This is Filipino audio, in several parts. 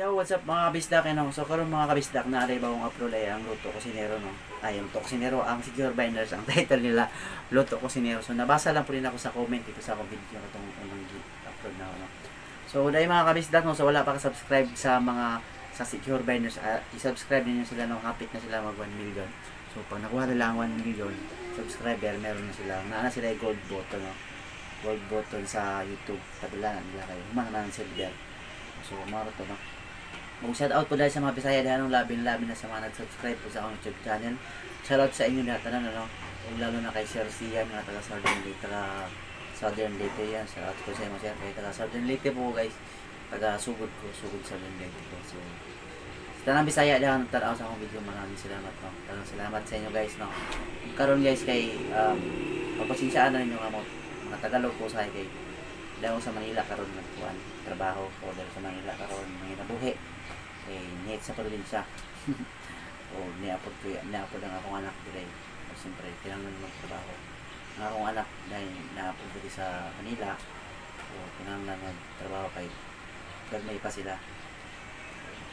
Yo, what's up mga kabisdak, no? So karon mga kabisdak na alay bagong upload ay ang Luto Kusinero, no? Ay, ang Luto Kusinero, ang Secure Binders, ang title nila, Luto Kusinero. So nabasa lang po rin ako sa comment dito sa akong video itong unang upload na ako, no? So dahil mga kabisdak, no? So wala pa ka-subscribe sa mga sa Secure Binders, i-subscribe niyo sila, no? Kapit na sila mag 1 million. So pag nakuha nila ang 1 million subscriber, meron na sila, naana sila yung gold button, no? Gold button sa YouTube, tabilan nila kayo, humana na ng silver. So maro to, no? Mag-shout out po dahil sa mga Bisaya dahil nung labi-labi na sa mga nag-subscribe po sa akong YouTube channel. Shout out sa inyo lahat na, ano? Lalo na kay Sir Sian, mga taga Southern Leyte yan. Shout out po sa inyo, Sir. Kay taga Southern Leyte po, guys. Taga Sugod ko, Sugod Southern Leyte po. So, sa tanang Bisaya dahil nagtanaw sa akong video, maraming salamat, no? Talagang salamat sa inyo, guys, no? Karon guys, kay pagpasensyaan na ninyo mga Tagalog po sa kay dahil sa Manila karon nagkuhan trabaho o dahil sa Manila karon manginabuhi nihit sa probinsya. O niapod ang akong anak dilay. O siyempre kailangan magtrabaho ang akong anak dahil naapod dito sa Manila. O kailangan magtrabaho kay gagmay pa sila,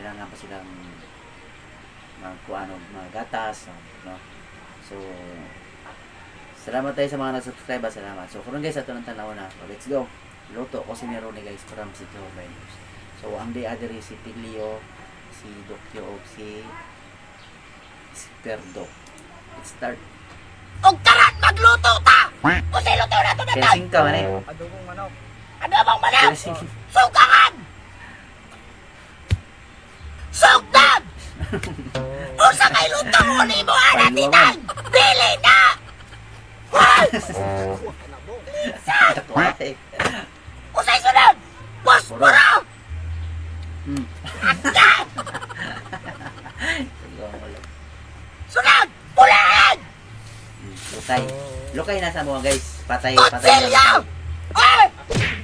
kailangan pa silang magkuhan o mga gatas, no? So salamat tayo sa mga nag-subscribe, salamat. So karon guys, ato nang tanaw na. So, let's go. Luto Kusinero ni guys from Secure Binders. So ang day adiri si Piglio, si Dokyo o si Perdo. Let's start. Og karat magluto ta! Kasi luto na to na tayo! Kelsing ka man eh. Adobong manok. Adobong manok! Kelsing. Sugangan! Sugdan! Usa kay luto mo ni mo ana titay! Dili na! Hoy! Lisan! Usay sunod! Posporo! Atyan! Sunod! Pulahan! Lukay. Lukay na sa mga guys. Patay. Kutsilyo! Ay!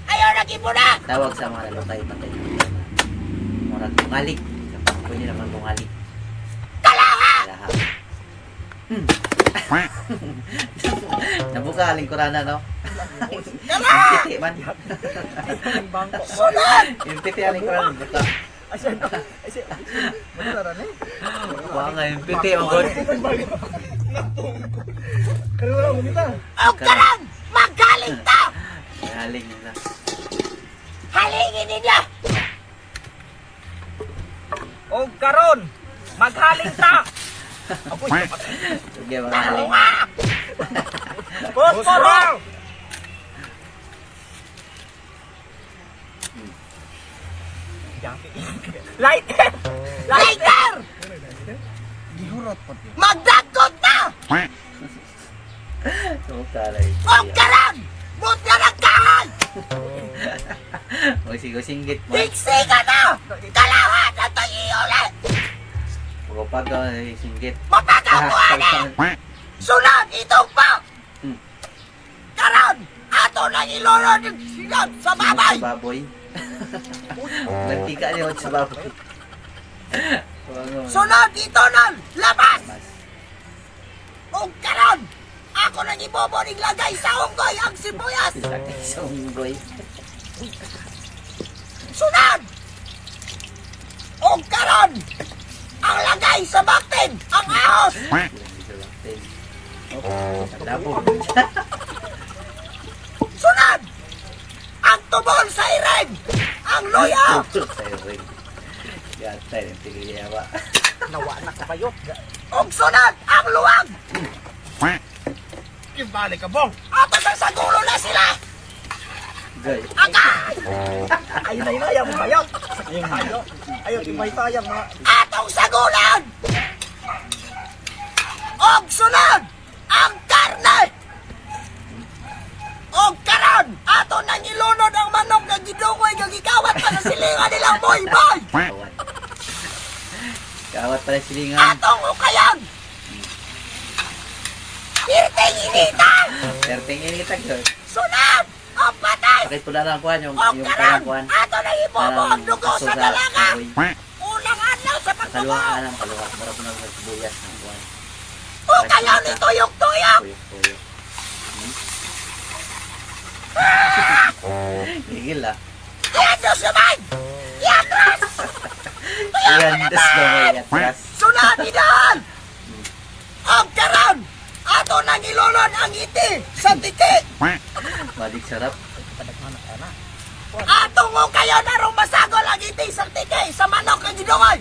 Ayaw nag-ibo na! Tawag sa mga lukay. Patay. Mga tungalik. Pwede naman tungalik. Kalaha! Lahat. Nabuka lingkuran na, no? Impiti man. Yung bangko. Sunod! Impiti ang lingkuran. Buka. Asya. Manaran eh. Wala nga, impiti ang god. Kalura mo kita. Og karan! Magaling ta! Haling nila. Halingin ninyo! Og karon, maghaling ta. Apoy. Sige, mga haling. Tawa! Posporo! Lighter! Lighter! Gihurot po. Magdagot na! So, taray. Og karan! Mutya ng kahan! Singgit mo. Diksiga na! Kalawa na tayo ulit! Pagpag singgit. Mapagabuhan na! Sunod itong pa! Karan! Ato na ilunod yung sinod sa babay! Sa baboy. Nagtika niyo sa baboy. Sunod ito nun! Labas! Og karon! Ako nang ibobo lagay sa unggoy ang sibuyas! Laki sa unggoy. Sunod! Og karon! Ang lagay sa baktin! Ang ahos! Labo. Sunod! Ang tubol sa iring! Ang luyaw! Yata yung tigil-yawa. Nawa na kapayo. Og sunod! Ang luwag! Kibalik ka bong. Ato sa gulo na sila! Goy. Agay! Ayun na inayang mo kayo. Ayaw timay tayang mga. Atong sagulan! Og sunod! Ang karne! Og karon! Ato nang ilunod ang manok na gidungoy nga gikawat pa sa silingan nilang boy-boy! Kawat. Kawat pala silingan. Atong ukayan! Pirteng initan! Perting initag yun. Sunod! Ang patay! Bakit pula lang kuhan yung Og karon! kuhan. Ato nang ibobo ang dugo sa dalaga! kahoy. Unang adlaw sa Kaluwa pagtubo! ka lang, kaluwa. Mara po nang nagbuyas ng kuhan. Ukayan ni tuyok-tuyok! Tuyok-tuyok. Higil ah. Yan dos naman! Yan dos! Iyan, das gamay atras. Sunod idahan! Ang karon! Ato nang ilunod ang iti sa titi! Balik sarap. Ato mo kayo narong masagol ang iti sa titi sa manok ang gidungoy!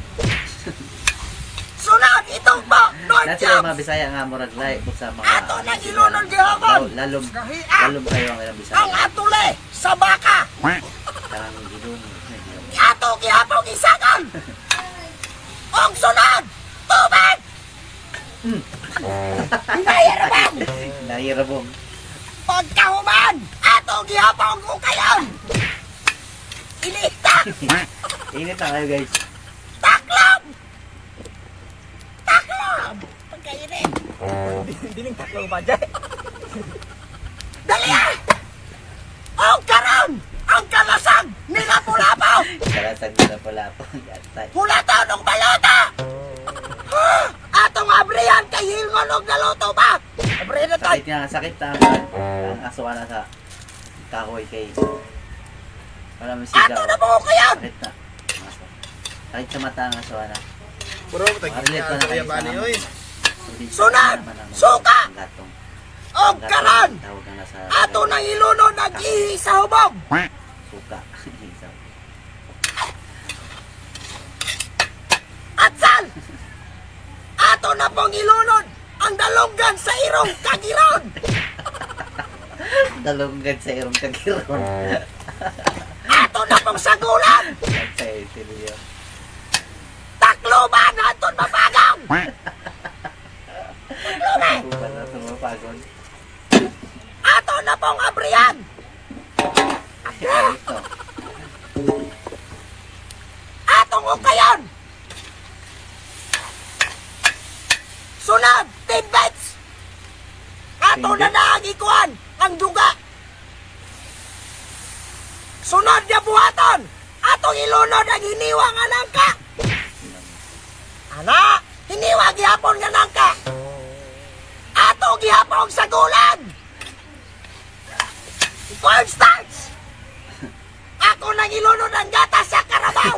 Sunod itong po! North Dati yung Jam! mga Bisaya nga murag lahi po sa mga Ato nang ilunod gihapon! lalom Kahian! lalom kayo ang ilang Bisaya. Ang atule sa baka! Karang gidun. Ato gihapon isagon! Ang sunod! Tubig! Hinayarabang! Nahirabong. Pagkahuman! Ato gihapon ukayon! Inita! Init na kayo guys. Taklob! Taklob! Pagkainit! Hindi ning tatlo ba dyan? Dali ah! Ang karon! Ang kalasag! Nila pulapaw! Kalasag na pala po. Gatay. Pulataw ng balota! Atong abrihan kay hilngon og naluto ba? Abrihan na tayo! Sakit na ang aswa na sa kahoy kay wala mo sigaw. Ato na po kayo! Sakit na. Sakit sa mata ang aswa na. Puro mo Relate pa na kayo sa bani oy. Sunod! Suka! Gatong. Og karon! Tawag na sa Ato nang ilunod ang ihi sa hubog! suka. Atsal! Ato na pong ilunod ang dalonggan sa irong kagiron! Dalunggad sa irong kagiron. Ato na pong sagulan! Sa itilyo. Takloban aton mapagaw! Takloban! Kupa na tumapagod. Ato na pong abrihan! Ito. Atong ukayon! Sunod! Tidbits! Ato na naagikuan ang duga! Sunod niya buhaton! Atong ilunod ang hiniwa nga nangka! Ana! Hiniwa gihapon nga nangka! Ato gihapon sa gulan! Cornstarch! Ako nang ilunod ang gata sa karabaw!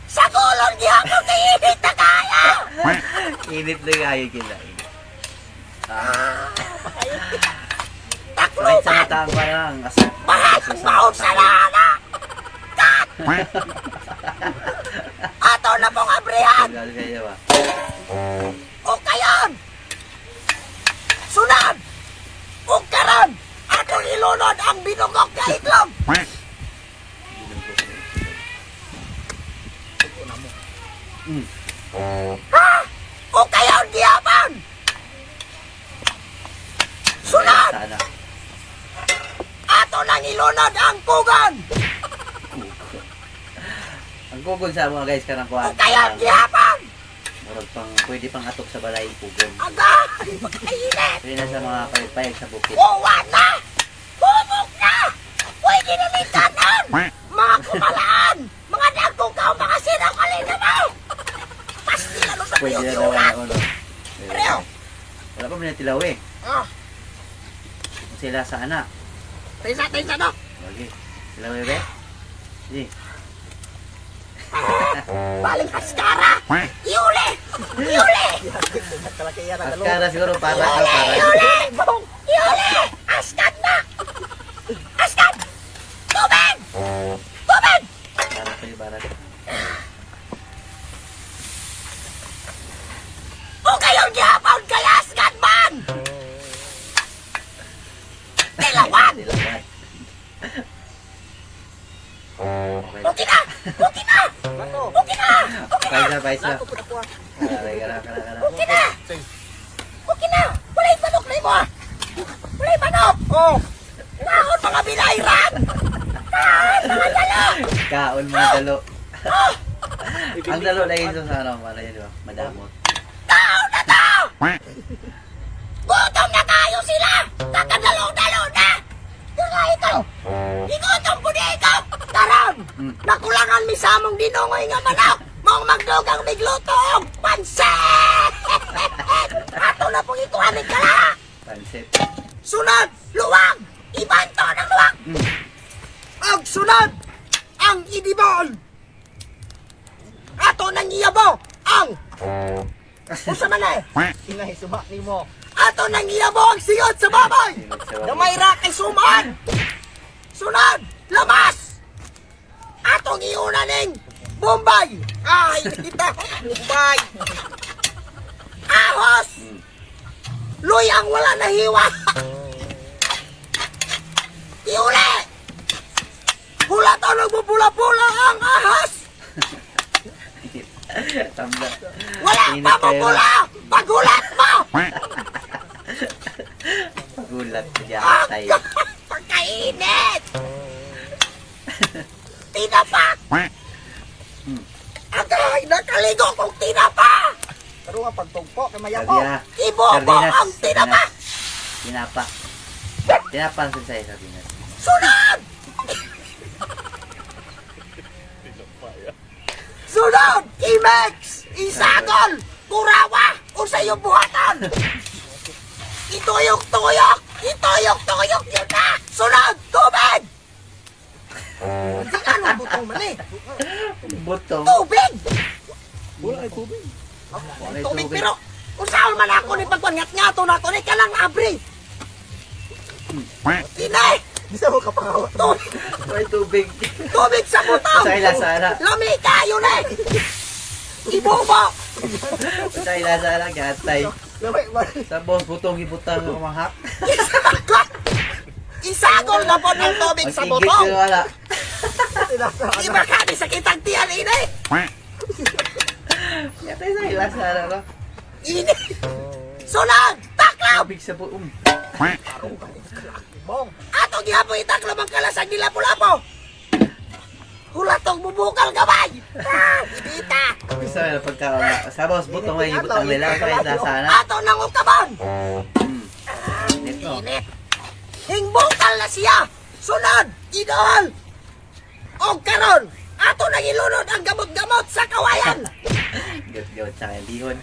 Sa gulon gihapon kay init na kaya! Init na kayo kila. Sakit sa Takluban! mata ang parang asap. Mahal ang baon sa lana! Kat! Ato na pong abrihan! Tagal kayo ba? O kayon! Sunod! O karon! Atong ilunod ang binugok na itlog! Ha? O kayon gihapon! Sunod! Sana. Ato nang ilunod ang pugon! Ang gugol sa mga guys karang O kuhan. kayon gihapon! Murag pang pwede pang atok sa balay pugong. Agay! Pagkainit! Pwede na sa mga payag sa bukid. Uwa na! Bubog na! Pwede na mintanan! Mga kumalaan! Mga dagkong kao, mga sirang kalina mo! Pasti na sa Pwede na daw piyong-piyuran! ano. Reo! Wala pa man tilaw eh. Oh, Kung sila sa anak. taysa no! Lagi. Tilaw eh be? Di. Baling kaskara! Yuli! Yuli! Kalakiyan ang dalawa. Askara siguro para ka Yuli! para. Yuli! Yuli! Askan na! Askan! Tubig! Tubig! Para kayo para. O kayong gihapon kaya askan man! Tilawan! Tilawan. Okay. Okay na! Okay na! Bako. Okay na! Okay na! Paisa. Ako po na po. Kara. Okay na! Okay na! Walay manok na mo! Walay manok! Oh! Naon mga binayran! Naon mga dalo! Kaon mga dalo. Ang dalo na yun sa ano, ano yun, di ba? Madamot. Tao na tao! Gutom na tayo sila! Kakadalo-dalo na! Kaya ito! Igutom po na ikaw! Taram! Nakulangan mi sa among dinungoy nga manok! Mong magdugang miglutong! Pansit! Ato na pong ikuhanin ka na! Pansit. Sunod! Luwag! Ibanto ng luwag! Og sunod! ang idibol. Ato nang iyabo ang usa man eh. Inay, suba ni mo. Ato nang iyabo ang siyot sa baboy. Na may rakay sumaan. Sunod, lamas. Atong iuna ning Bombay. Ay, kita. Bombay. Ahos. Luy ang wala na hiwa. Iuli. Hula to nagbubula-bula ang ahas. Tamba. Wala Init pa kayo. mabula. Pagulat mo. Pagulat ko dyan tayo. Pagkainit. Tinapa. Agay, nakaligo kong tinapa. Pero nga pagtugpo kay mayabo. Sardinas. Ibobo ang tinapa. Tinapa. Tinapa ang sa'yo, sardinas. Sunod! Sunod! Imex! Isagol! Kurawa! O sa'yo buhatan! Ituyok-tuyok! Ituyok-tuyok yun na! Sunod! Tubig! Hindi ano butong mali? Butong. Tubig! Wala ay tubig. May Tubig tubig. pero usaon man ako ni pagpangat-ngato na ako ni kalang abri! Tinay! Di sa mo kapangawa. Tubig! May tubig. Tubig sa butong! Sa ilasara. Lami kayo na! Ibobo! Sa ilasara, gatay. Lamay, Sa boss, butong ibutang kumahak. Isagol na po ng tubig sa Magigit butong! ko wala. Di ba kami sa kitang tiyan, inay? Gatay sa ilasara, no? Inay! Sunod! Taklaw! Tubig sa buong. Bong. Ato gihapoy itaklo ang kalasang nila pulapo! Hulatong bubukal gamay! Ah! Ibita! Gusto na pagka sa boss, butong ay ibutang nila. Sa ilasara. Ato nang utabon! Ito. Init! Hingbukal na siya! Sunod! Idol! O karon! Ato nang ilunod ang gamot-gamot sa kawayan! Gat-gat sa dihon.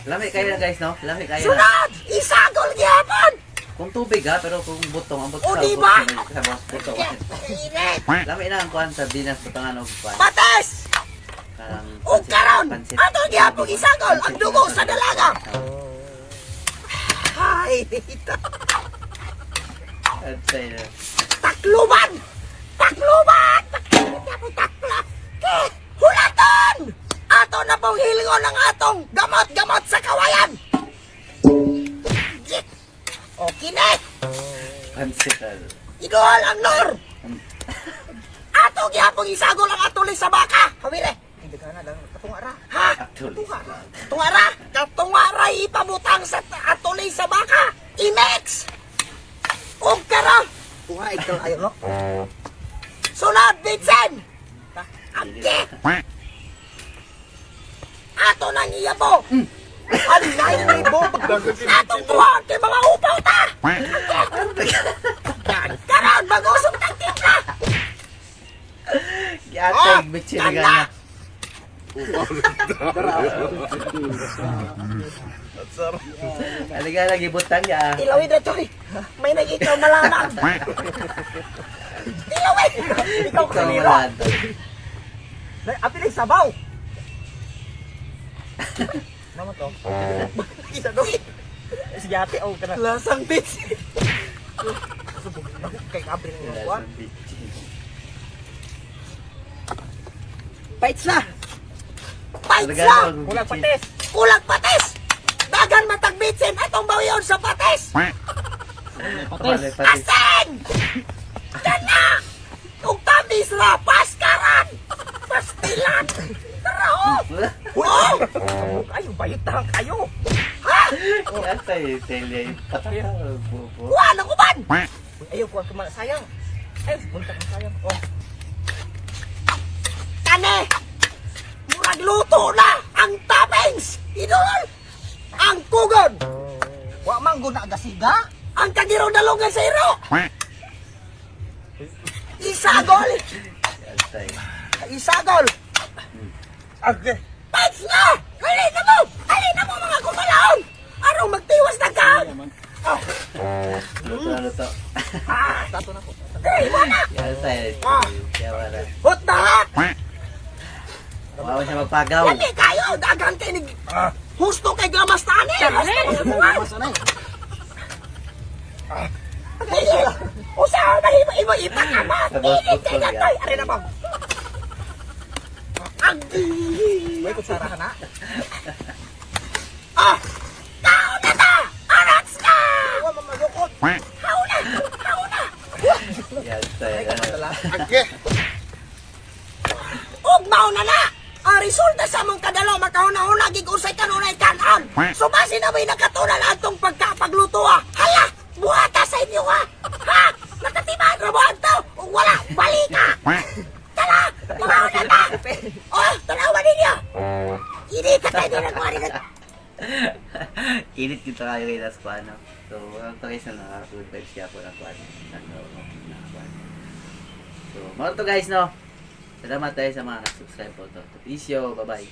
Lami kayo na guys, no? Lami kayo na. Sunod! Isagol gihapon! Kung tubig ha, pero kung butong, ang butong O, diba? sa boss, butong. Init! Lami na ang kuhan sa dinas, butangan o kuhan. Pates! Karang O karon! Ato gihapon isagol ang dugo sa dalaga! Ay, ito! At sa'yo. Takluban! Takluban! Takla! Hulaton! Ato na pong hilingon ang atong gamot-gamot sa kawayan! O kinet! Pansital. Idol ang lor! Ato gihapong isagol ang atuloy sa baka! Hamile! Hindi ka na lang. Katungara. Ha? Actually. Tungara! Katungara ipabutang sa atuloy sa baka! Imex! O kara! Tunga, ikaw ayaw, no? Sunod, Vincent! Ante! Ato nang iyabo! Anay ni Bob. Atong tuwan kay mga upaw ta! Karon, mag-usok ng timpla! Giatay, bitchin na gana. Aliga lagi butang ya. Ilawin na, Choy! May nag-ikaw malaman! Ilawin! Ikaw Ikaw kanino. malad. Apilay sabaw. Naman to. Isa do. Sige ate, oh, kana. Lasang bitch! Kay abri ng mga kuwan. Fights na! Fights na! Kulang patis. Kulang patis! Dagan matag bitsin atong bawiyon sa patis! Patis. Asen! Kana! Kung tamis na, paskaran! Pastilan! Tara oh! Oh! Kayo, bayot na lang kayo. Ha? Giatay, tele. Patay. Bobo. Kuha ng uban! Ayaw, kuwan ka man. Sayang. Ay, buntak na sayang. Oh. Kane! Murag luto na ang toppings! Idol! Ang kugon! Wa man guna gasiga. Ang kagiro dalungan sa iro! Isagol! Giatay. Isagol! Age. Fights na! Halin na mo! Halin na mo mga kumalaon! Arong magtiwas na ka! Luto na luto. Tato na po. Hey, wala! Yan tayo. Kaya wala. What the heck? Wawa siya magpagaw. Hindi kayo! Dagan kayo ni... Husto kay gamas tani! Husto mo nga! Mas ano eh. Usaw na iba-iba ka ba? Sa boss Tingin football kayo yan. tayo! Ari na ba? Agi! May kutsara ka na. Ah! Tao na ta! Arats na! Huwag mamayukot. Hauna! Hauna! Yan tayo. Madala. Ugmaw na na! Ang resulta sa mong kadalo, makauna-una, gigusay kanunay kanan! Sumasi na may nakatunan atong pagkapagluto ha! Hala! Buhata sa inyo ha! Ha! Nakatimaan na buhat to! Kung wala, balika! Tala! Tumawa na ta! Oh! Tanawa ninyo! Hindi ka tayo din ang mga Init kita kayo kay Das Paano. So, ang guys na naka-good vibes kaya po ng Paano. So, mga to guys, no? Salamat tayo sa mga nag-subscribe po to. Peace yo, bye-bye.